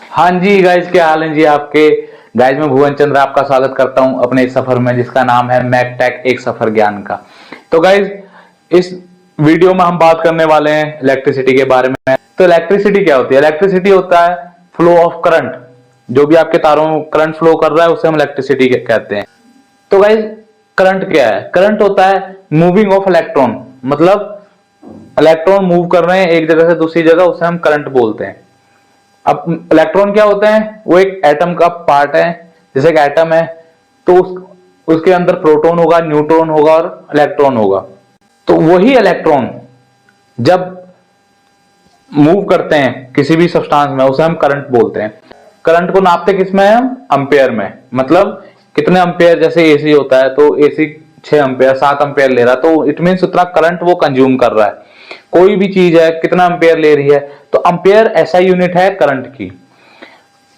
हाँ जी गाइज, क्या हाल है जी आपके। गाइज मैं भुवन चंद्र आपका स्वागत करता हूं अपने इस सफर में जिसका नाम है मैकटेक एक सफर ज्ञान का। तो गाइज इस वीडियो में हम बात करने वाले हैं इलेक्ट्रिसिटी के बारे में। तो इलेक्ट्रिसिटी क्या होती है? इलेक्ट्रिसिटी होता है फ्लो ऑफ करंट। जो भी आपके तारों में करंट फ्लो कर रहा है उसे हम इलेक्ट्रिसिटी कहते हैं। तो गाइज करंट क्या है? करंट होता है मूविंग ऑफ इलेक्ट्रॉन, मतलब इलेक्ट्रॉन मूव कर रहे हैं एक जगह से दूसरी जगह, उसे हम करंट बोलते हैं। अब इलेक्ट्रॉन क्या होते हैं? वो एक एटम का पार्ट है। जैसे एक एटम है तो उसके अंदर प्रोटॉन होगा, न्यूट्रॉन होगा और इलेक्ट्रॉन होगा। तो वही इलेक्ट्रॉन जब मूव करते हैं किसी भी सब्सटेंस में उसे हम करंट बोलते हैं। करंट को नापते किसमें है? हम एम्पेयर में, मतलब कितने एम्पेयर। जैसे एसी होता है तो एसी 6 एम्पेयर 7 एम्पेयर ले रहा है तो इट मींस उतना करंट वो कंज्यूम कर रहा है। कोई भी चीज है कितना एम्पेयर ले रही है, तो एम्पेयर ऐसा यूनिट है करंट की।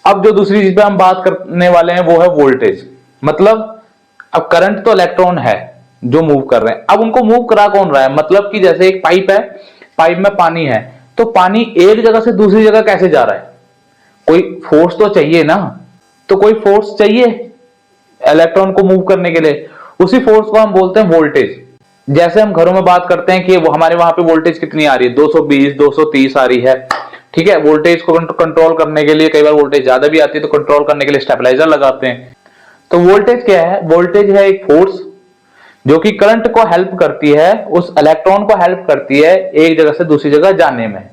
अब जो दूसरी चीज पे हम बात करने वाले हैं वो है वोल्टेज। मतलब अब करंट तो इलेक्ट्रॉन है जो मूव कर रहे हैं, अब उनको मूव करा कौन रहा है? मतलब कि जैसे एक पाइप है, पाइप में पानी है, तो पानी एक जगह से दूसरी जगह कैसे जा रहा है? कोई फोर्स तो चाहिए ना। तो कोई फोर्स चाहिए इलेक्ट्रॉन को मूव करने के लिए, उसी फोर्स को हम बोलते हैं वोल्टेज। जैसे हम घरों में बात करते हैं कि वो हमारे वहां पे वोल्टेज कितनी आ रही है, 220 230 आ रही है, ठीक है। वोल्टेज को कंट्रोल करने के लिए कई बार वोल्टेज ज्यादा भी आती है तो कंट्रोल करने के लिए स्टेबलाइजर लगाते हैं। तो वोल्टेज क्या है? वोल्टेज है एक फोर्स जो कि करंट को हेल्प करती है, उस इलेक्ट्रॉन को हेल्प करती है एक जगह से दूसरी जगह जाने में।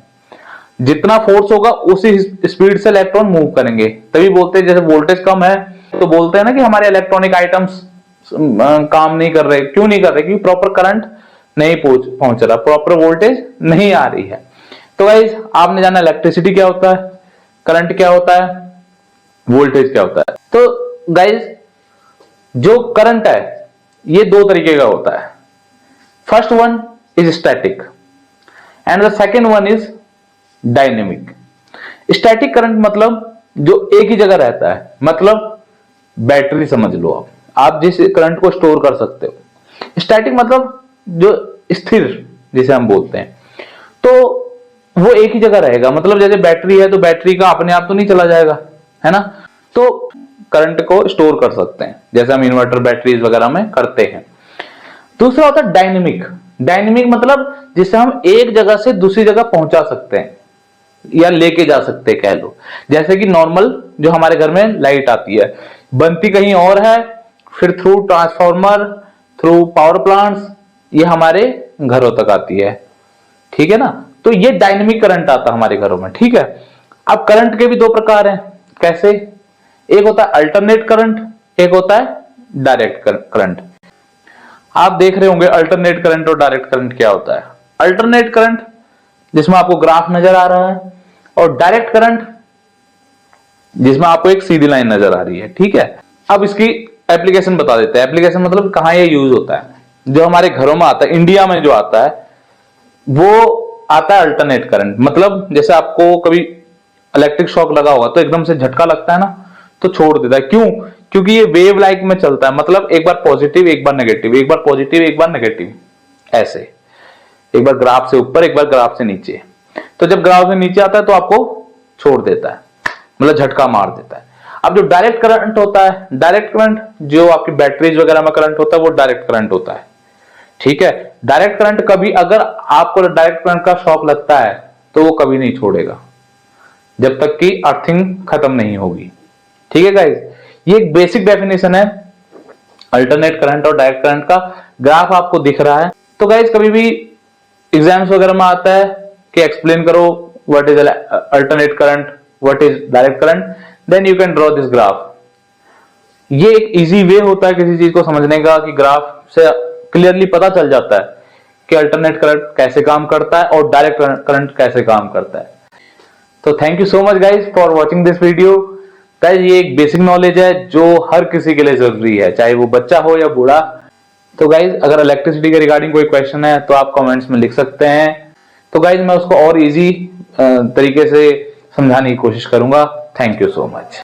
जितना फोर्स होगा उसी स्पीड से इलेक्ट्रॉन मूव करेंगे, तभी बोलते हैं जैसे वोल्टेज कम है तो बोलते हैं ना कि हमारे इलेक्ट्रॉनिक आइटम्स काम नहीं कर रहे। क्यों नहीं कर रहे? क्योंकि प्रॉपर करंट नहीं पहुंच रहा, प्रॉपर वोल्टेज नहीं आ रही है। तो गाइस आपने जाना इलेक्ट्रिसिटी क्या होता है, करंट क्या होता है, वोल्टेज क्या होता है। तो गाइस जो करंट है ये दो तरीके का होता है। First one is static and the second one is dynamic. Static current मतलब जो एक ही जगह रहता है, मतलब बैटरी समझ लो आप जिस करंट को स्टोर कर सकते हो। स्टैटिक मतलब जो स्थिर जिसे हम बोलते हैं, तो वो एक ही जगह रहेगा। मतलब जैसे बैटरी है तो बैटरी का अपने आप तो नहीं चला जाएगा, है ना। तो करंट को स्टोर कर सकते हैं जैसे हम इन्वर्टर बैटरीज वगैरह में करते हैं। दूसरा होता है डायनेमिक। डायनेमिक मतलब जिसे हम एक जगह से दूसरी जगह पहुंचा सकते हैं या लेके जा सकते हैं, कह लो। जैसे कि नॉर्मल जो हमारे घर में लाइट आती है, बनती कहीं और है, फिर through transformer, through power plants ये हमारे घरों तक आती है, ठीक है ना। तो ये डायनेमिक करंट आता है हमारे घरों में, ठीक है। अब करंट के भी दो प्रकार हैं। कैसे? एक होता है अल्टरनेट करंट, एक होता है डायरेक्ट करंट। आप देख रहे होंगे अल्टरनेट करंट और डायरेक्ट करंट क्या होता है। अल्टरनेट करंट जिसमें आपको ग्राफ नजर आ रहा है, और डायरेक्ट करंट जिसमें आपको एक सीधी लाइन नजर आ रही है, ठीक है। अब इसकी एप्लीकेशन बता देते हैं। एप्लीकेशन मतलब कहां ये यूज होता है। जो हमारे घरों में आता है, इंडिया में जो आता है वो आता है अल्टरनेट करंट। मतलब जैसे आपको कभी इलेक्ट्रिक शॉक लगा होगा तो एकदम से झटका लगता है ना, तो छोड़ देता है। क्यों? क्योंकि ये वेव लाइक में चलता है, मतलब एक बार पॉजिटिव एक बार नेगेटिव, एक बार पॉजिटिव एक बार नेगेटिव, ऐसे एक बार ग्राफ से ऊपर एक बार ग्राफ से नीचे। तो जब ग्राफ से नीचे आता है तो आपको छोड़ देता है, मतलब झटका मार देता है। अब जो डायरेक्ट करंट होता है, डायरेक्ट करंट जो आपकी बैटरीज वगैरह में करंट होता है वो डायरेक्ट करंट होता है, ठीक है। डायरेक्ट करंट कभी अगर आपको डायरेक्ट करंट का शॉक लगता है तो वो कभी नहीं छोड़ेगा जब तक कि अर्थिंग खत्म नहीं होगी, ठीक है गाइस। ये एक बेसिक डेफिनेशन है अल्टरनेट करंट और डायरेक्ट करंट का। ग्राफ आपको दिख रहा है। तो गाइस कभी भी एग्जाम्स वगैरह में आता है कि एक्सप्लेन करो what is alternate current, what is direct current, then you can draw this graph. ये एक इजी वे होता है किसी चीज को समझने का कि ग्राफ से क्लियरली पता चल जाता है कि अल्टरनेट करंट कैसे काम करता है और डायरेक्ट करंट कैसे काम करता है। तो thank you so much guys for watching this video. Guys ये एक बेसिक नॉलेज है जो हर किसी के लिए जरूरी है, चाहे वो बच्चा हो या बूढ़ा। तो गाइज अगर इलेक्ट्रिसिटी के रिगार्डिंग कोई क्वेश्चन है तो आप कमेंट्स में लिख सकते हैं। तो गाइज मैं उसको और इजी तरीके से समझाने की कोशिश करूंगा। Thank you so much.